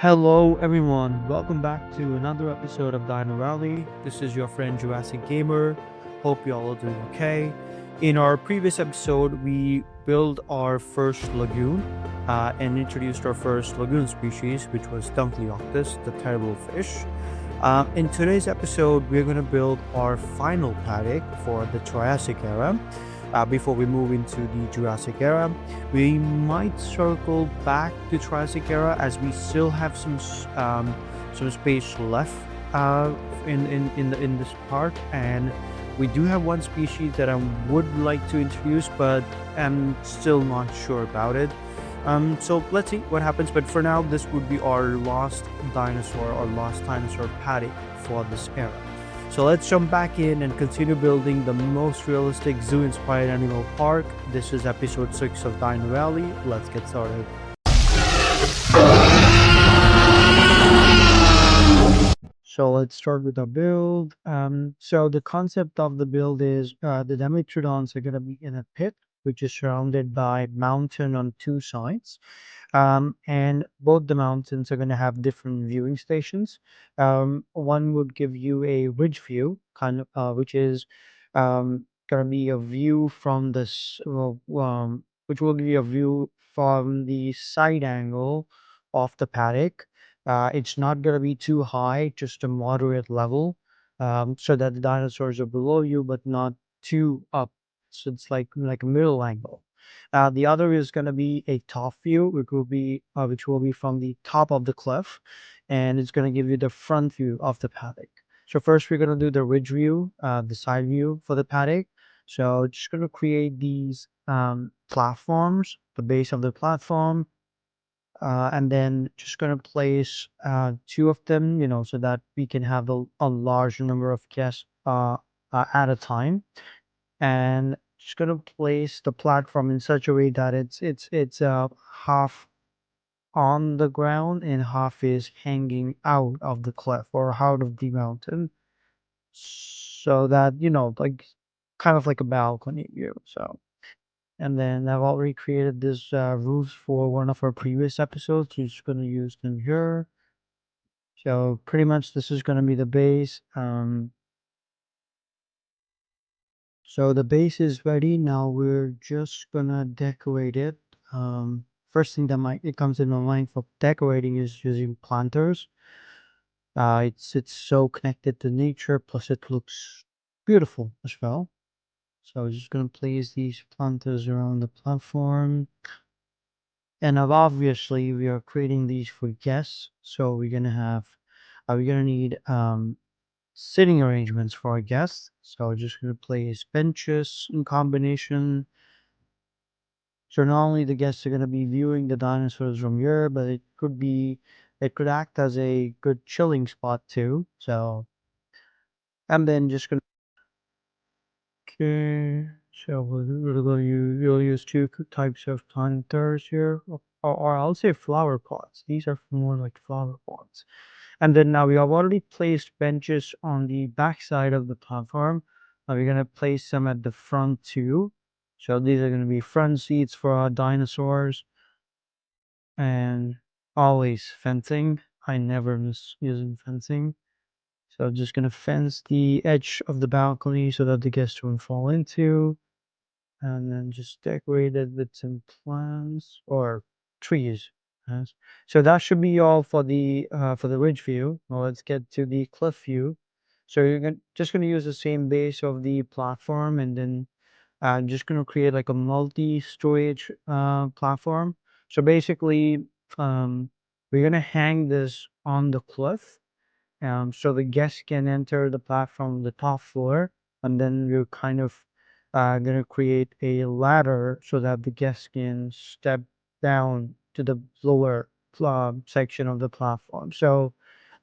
Hello everyone, welcome back to another episode of DINO-VALLEY. This is your friend Jurassic Gamer. Hope you all are doing okay. In our previous episode, we built our first lagoon and introduced our first lagoon species, which was Dunkleoctus, the terrible fish. In today's episode, we're going to build our final paddock for the Triassic era. Before we move into the Jurassic era, we might circle back to Triassic era as we still have some space left in this part, and we do have one species that I would like to introduce, but I'm still not sure about it. So let's see what happens. But for now, this would be our last dinosaur or last dinosaur paddock for this era. So let's jump back in and continue building the most realistic zoo-inspired animal park. This is episode 6 of DINO-VALLEY. Let's get started. So let's start with our build. So the concept of the build is the Dimetrodons are going to be in a pit, which is surrounded by mountain on two sides. And both the mountains are going to have different viewing stations. One would give you a ridge view, which is going to be a view from which will give you a view from the side angle of the paddock. It's not going to be too high, just a moderate level, so that the dinosaurs are below you, but not too up. So it's like a middle angle. The other is going to be a top view, which will be from the top of the cliff, and it's going to give you the front view of the paddock. So first, we're going to do the ridge view, the side view for the paddock. So just going to create these platforms, the base of the platform, and then just going to place two of them, so that we can have a large number of guests at a time, and just going to place the platform in such a way that it's half on the ground and half is hanging out of the cliff or out of the mountain, so that like kind of like a balcony view. So, and then I've already created this roofs for one of our previous episodes. We're just going to use them here. So pretty much this is going to be the base. So the base is ready. Now we're just gonna decorate it. First thing that might it comes in my mind for decorating is using planters. It's so connected to nature, plus it looks beautiful as well. So we're just gonna place these planters around the platform. And obviously we are creating these for guests. So we're gonna need sitting arrangements for our guests. So just gonna place benches in combination. So not only the guests are gonna be viewing the dinosaurs from here, but it could act as a good chilling spot too. So and then just gonna okay. So we'll use two types of planters here, or I'll say flower pots. These are more like flower pots. And then now we have already placed benches on the back side of the platform. Now we're going to place them at the front too. So these are going to be front seats for our dinosaurs, and always fencing. I never miss using fencing. So just going to fence the edge of the balcony so that the guests won't fall into. And then just decorate it with some plants or trees. Yes. So that should be all for the ridge view. Well, let's get to the cliff view. So just gonna use the same base of the platform, and then I'm just gonna create like a multi-storage platform. So basically, um, we're gonna hang this on the cliff, so the guests can enter the platform on the top floor, and then we're kind of gonna create a ladder so that the guests can step down to the lower section of the platform. So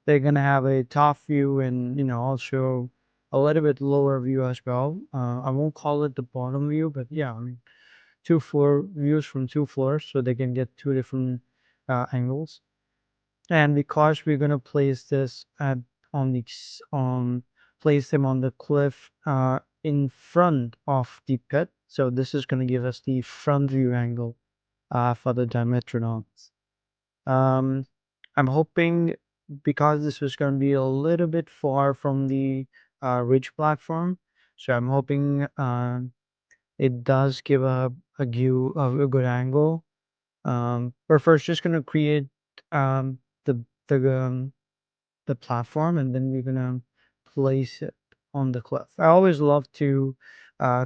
they're gonna have a top view and also a little bit lower view as well. I won't call it the bottom view, but yeah, I mean two floor views from two floors, so they can get two different angles. And because we're gonna place this at on the place them on the cliff in front of the pit, so this is gonna give us the front view angle for the Dimetrodons. Um, I'm hoping, because this was going to be a little bit far from the ridge platform, so I'm hoping it does give a view of a good angle. We're first just gonna create um, the the um, the platform, and then we're gonna place it on the cliff. I always love to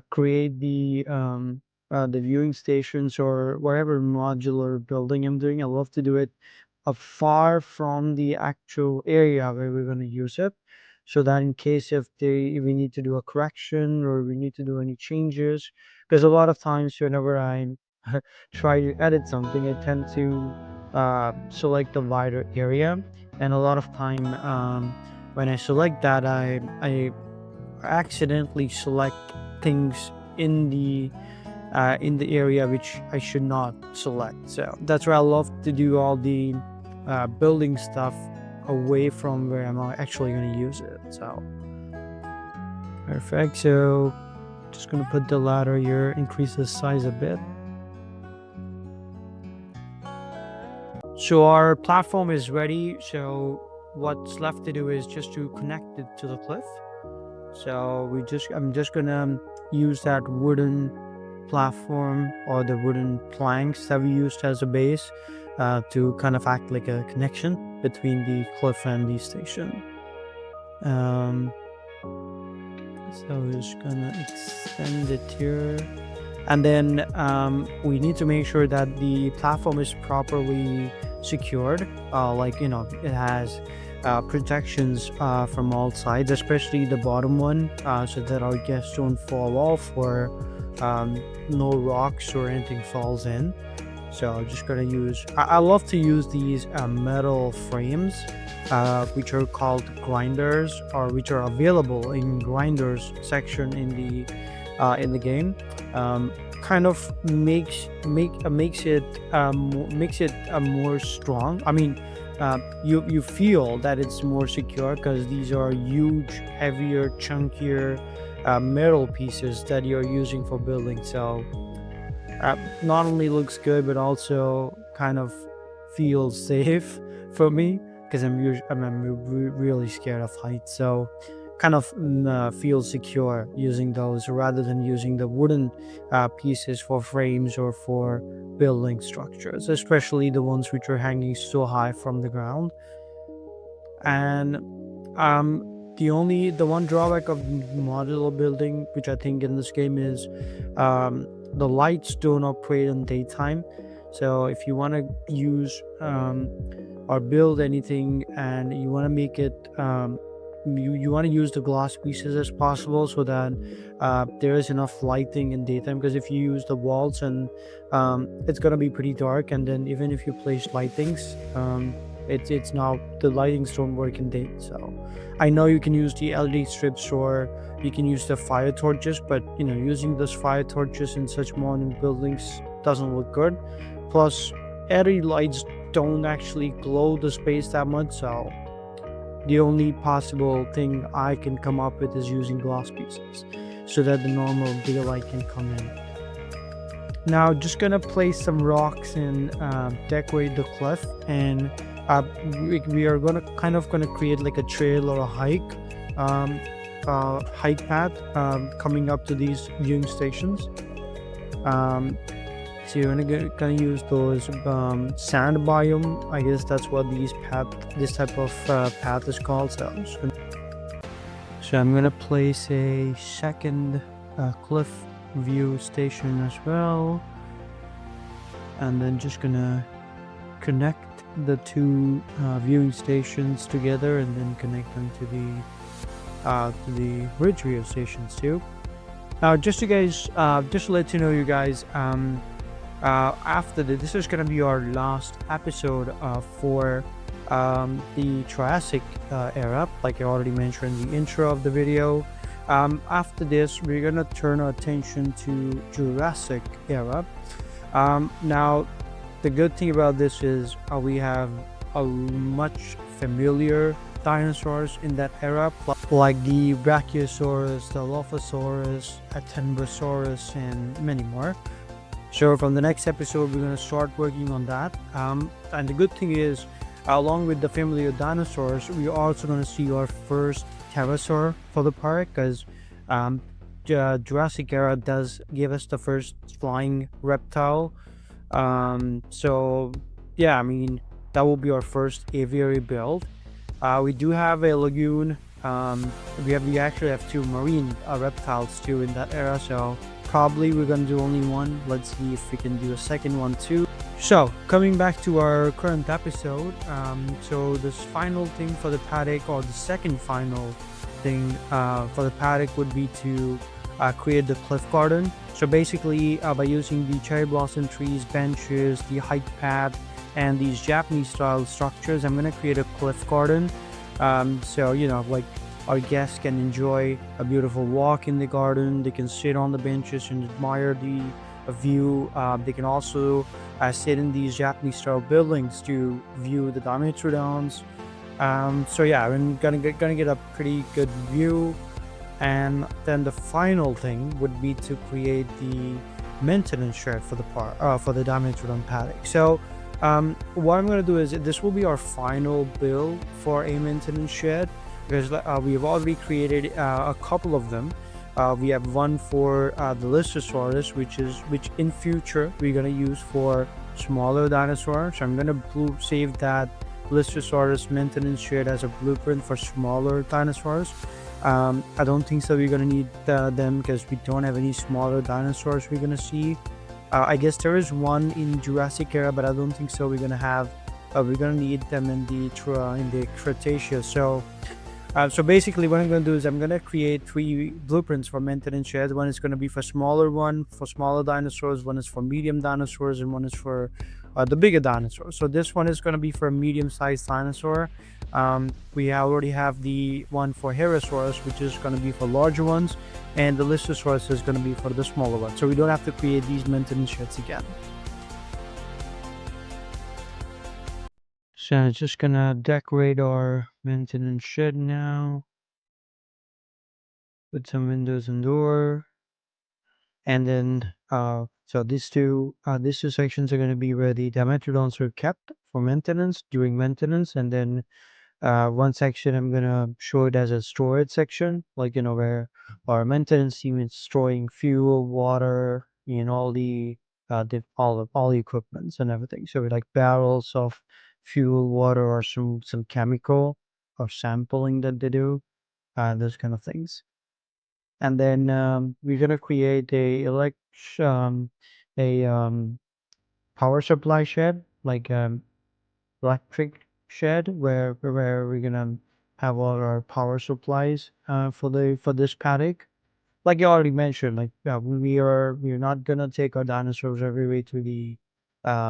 create the viewing stations or whatever modular building I'm doing. I love to do it far from the actual area where we're going to use it, so that in case if we need to do a correction or we need to do any changes, because a lot of times whenever I try to edit something, I tend to select the wider area, and a lot of time when I select that, I accidentally select things in the area which I should not select. So that's why I love to do all the building stuff away from where I'm actually going to use it. So perfect. So just going to put the ladder here, increase the size a bit. So our platform is ready. So what's left to do is just to connect it to the cliff. So I'm just gonna use that wooden platform or the wooden planks that we used as a base to kind of act like a connection between the cliff and the station. So we're just gonna extend it here, and then we need to make sure that the platform is properly secured, like it has protections from all sides, especially the bottom one, so that our guests don't fall off or no rocks or anything falls in. So I'm just gonna use I love to use these metal frames, which are called grinders, or which are available in grinders section in the game. Kind of makes it more strong. I mean, you feel that it's more secure because these are huge, heavier, chunkier metal pieces that you're using for building. So not only looks good, but also kind of feels safe for me, because I'm really scared of heights. So kind of feel secure using those rather than using the wooden pieces for frames or for building structures, especially the ones which are hanging so high from the ground. And the one drawback of modular building, which I think in this game, is the lights don't operate in daytime. So if you want to use or build anything and you want to make it you want to use the glass pieces as possible, so that there is enough lighting in daytime, because if you use the walls, and it's going to be pretty dark, and then even if you place lightings, it's now the lightings don't work in day. So I know you can use the LED strips or you can use the fire torches, but using those fire torches in such modern buildings doesn't look good. Plus LED lights don't actually glow the space that much, so the only possible thing I can come up with is using glass pieces, so that the normal daylight can come in. Now just gonna place some rocks and decorate the cliff, and we are gonna create like a trail or a hike path coming up to these viewing stations. So you're gonna use those sand biome. I guess that's what this type of path is called. So I'm gonna place a second cliff view station as well, and then just gonna connect the two viewing stations together, and then connect them to the ridge view stations too. Now, just to let you know, you guys, after this is gonna be our last episode for the Triassic era, like I already mentioned in the intro of the video. After this, we're gonna turn our attention to Jurassic era. Now, the good thing about this is we have a much familiar dinosaurs in that era, like the Brachiosaurus, the Dilophosaurus, Atenbosaurus, and many more. So from the next episode, we're going to start working on that. And the good thing is Along with the family of dinosaurs, we're also going to see our first pterosaur for the park, because um, Jurassic era does give us the first flying reptile. So yeah, I mean, that will be our first aviary build. We do have a lagoon. We actually have two marine reptiles too in that era. So probably we're gonna do only one. Let's see if we can do a second one too. So coming back to our current episode, so this final thing for the paddock, or the second final thing for the paddock, would be to create the cliff garden. So basically, by using the cherry blossom trees, benches, the hike path, and these Japanese style structures, I'm gonna create a cliff garden. So like our guests can enjoy a beautiful walk in the garden. They can sit on the benches and admire the view. They can also sit in these Japanese style buildings to view the Dimetrodons. So yeah, I'm gonna get a pretty good view. And then the final thing would be to create the maintenance shed for the for the Dimetrodon paddock. So what I'm going to do is, this will be our final build for a maintenance shed, because we've already created a couple of them. We have one for the Lysosaurus, which in future we're going to use for smaller dinosaurs. So I'm going to save that Lysosaurus maintenance shed as a blueprint for smaller dinosaurs. I don't think so we're gonna need them, because we don't have any smaller dinosaurs we're gonna see. I guess there is one in Jurassic era, but I don't think so we're gonna need them in the Cretaceous. So basically what I'm going to do is, I'm going to create three blueprints for maintenance sheds. One is going to be for smaller dinosaurs, one is for medium dinosaurs, and one is for the bigger dinosaurs. So this one is going to be for a medium-sized dinosaur. We already have the one for Herosaurus, which is going to be for larger ones, and the Lysosaurus is going to be for the smaller ones. So we don't have to create these maintenance sheds again. So I'm just gonna decorate our maintenance shed now. Put some windows and door. And then so these two sections are going to be where the Dimetrodons are kept for maintenance, during maintenance. And then one section I'm going to show it as a storage section, like where our maintenance team is storing fuel, water, all the equipments and everything. So we like barrels of fuel, water, or some chemical or sampling that they do, those kind of things. And then we're gonna create a power supply shed, like electric shed, where we're gonna have all our power supplies for this paddock. Like you already mentioned, like we're not gonna take our dinosaurs every way to the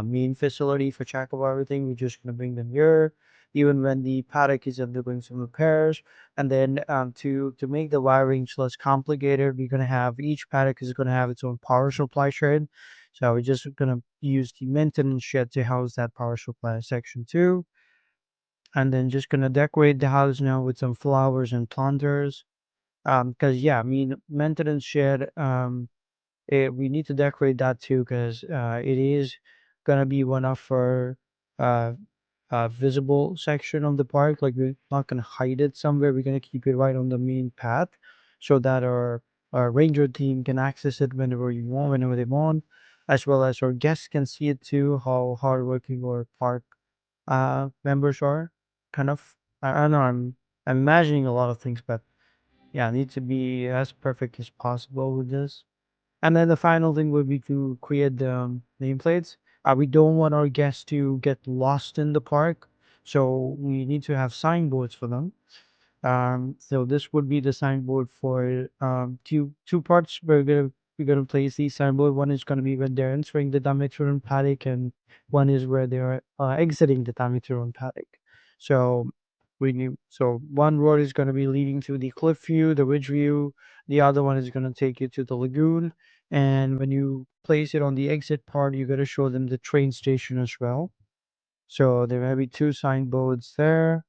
main facility for check of everything. We're just gonna bring them here, even when the paddock is undergoing some repairs. And then to make the wiring less complicated, we're gonna have each paddock is gonna have its own power supply shed. So we're just gonna use the maintenance shed to house that power supply section too. And then just gonna decorate the house now with some flowers and planters. Because yeah, I mean, maintenance shed, we need to decorate that too, because it is gonna be one of our uh, visible section of the park. Like, we're not gonna hide it somewhere. We're gonna keep it right on the main path, so that our ranger team can access it whenever they want, as well as our guests can see it too. How hardworking our park members are. Kind of, I don't know. I'm imagining a lot of things, but yeah, need to be as perfect as possible with this. And then the final thing would be to create the nameplates. We don't want our guests to get lost in the park, so we need to have signboards for them. So this would be the signboard for two parts. We're gonna place these signboard. One is gonna be when they're entering the Dimetrodon paddock, and one is where they are exiting the Dimetrodon paddock. So one road is gonna be leading to the cliff view, the ridge view. The other one is gonna take you to the lagoon. And when you place it on the exit part, you gotta show them the train station as well. So there may be two signboards there.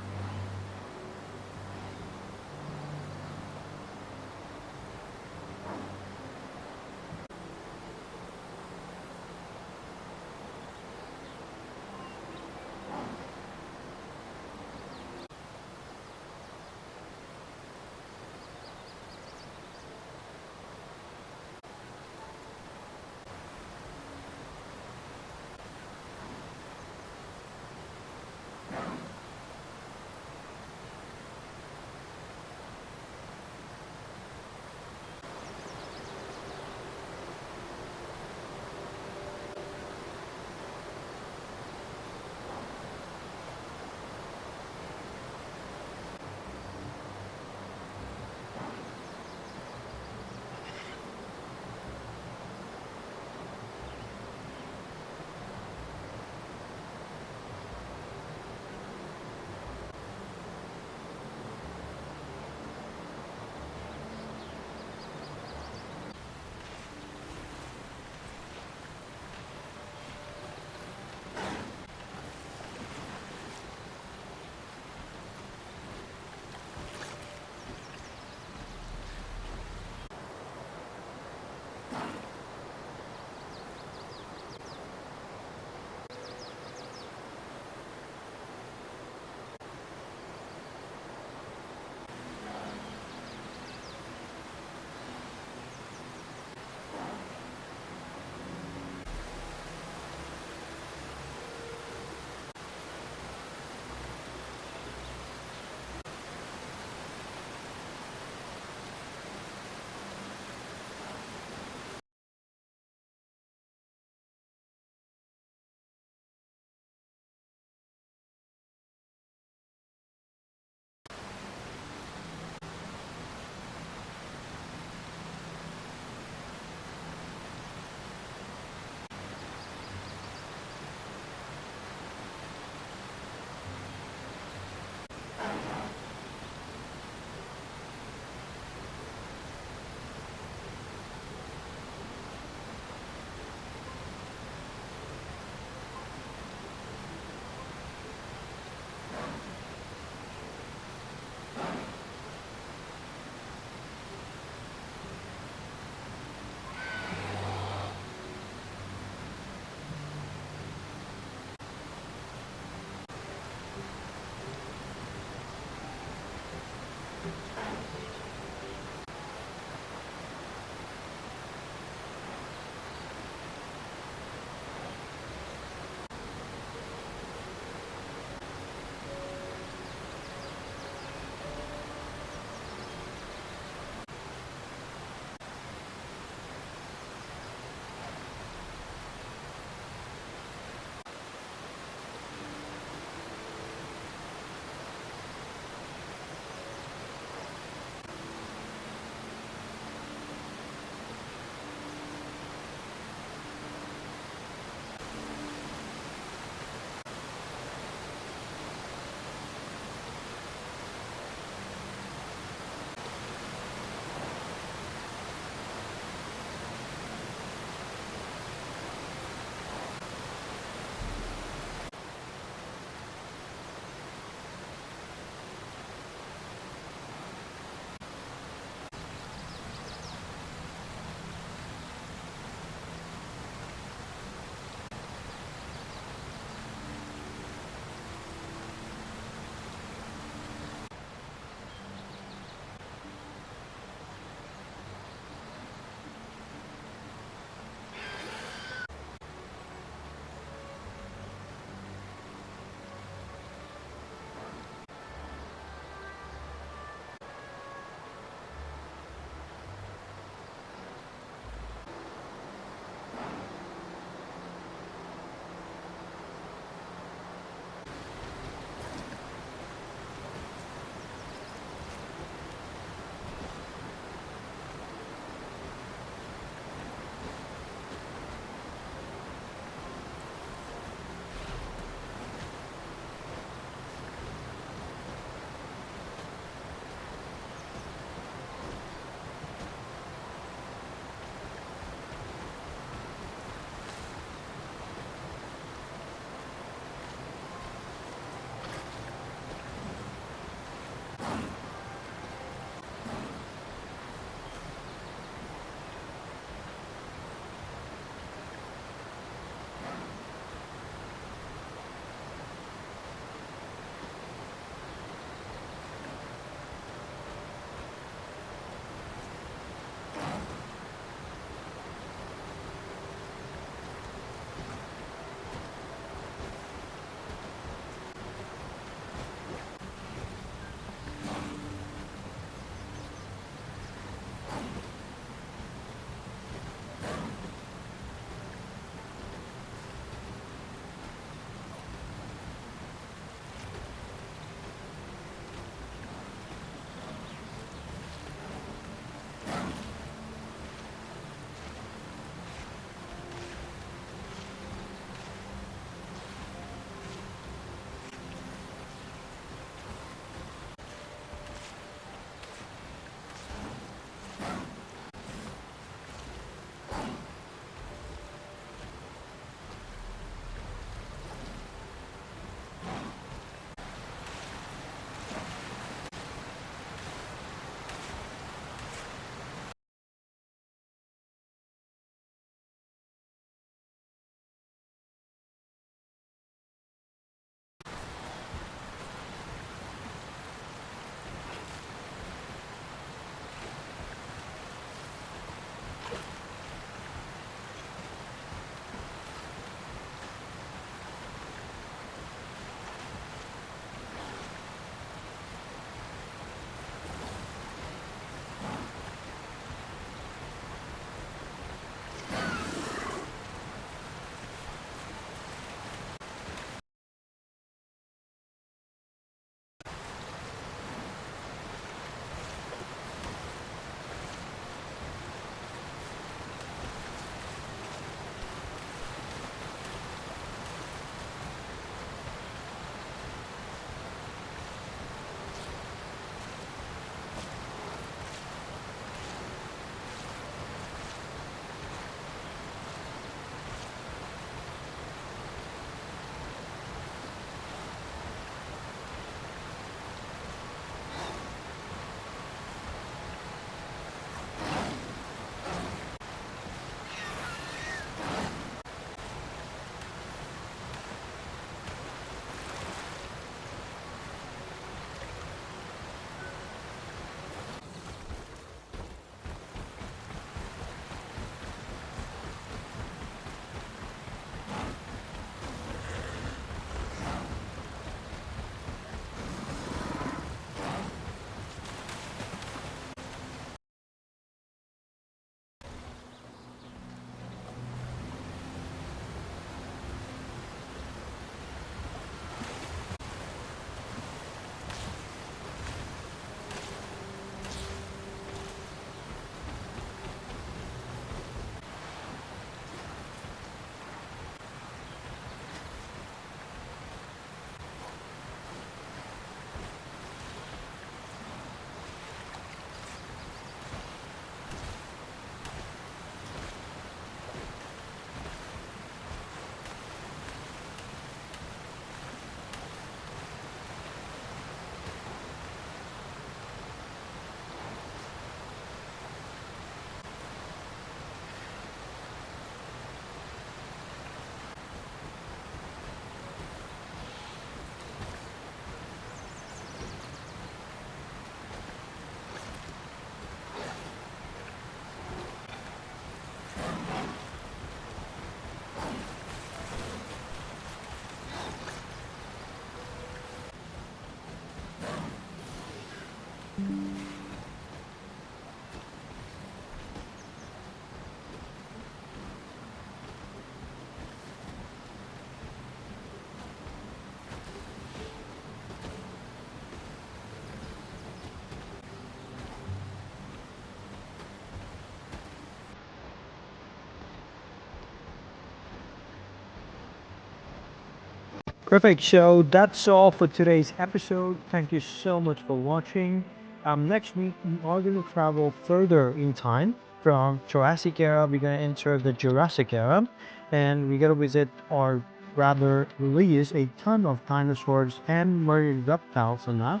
Perfect. So that's all for today's episode. Thank you so much for watching. Next week we are going to travel further in time from Jurassic era. We're going to enter the Jurassic era, and we're going to visit, or rather release, a ton of dinosaurs and marine reptiles on that.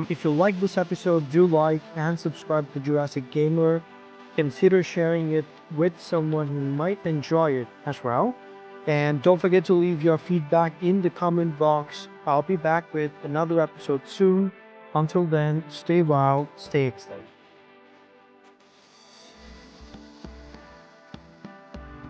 If you like this episode, do like and subscribe to Jurassic Gamer. Consider sharing it with someone who might enjoy it as well. And don't forget to leave your feedback in the comment box. I'll be back with another episode soon. Until then, stay wild, stay excited.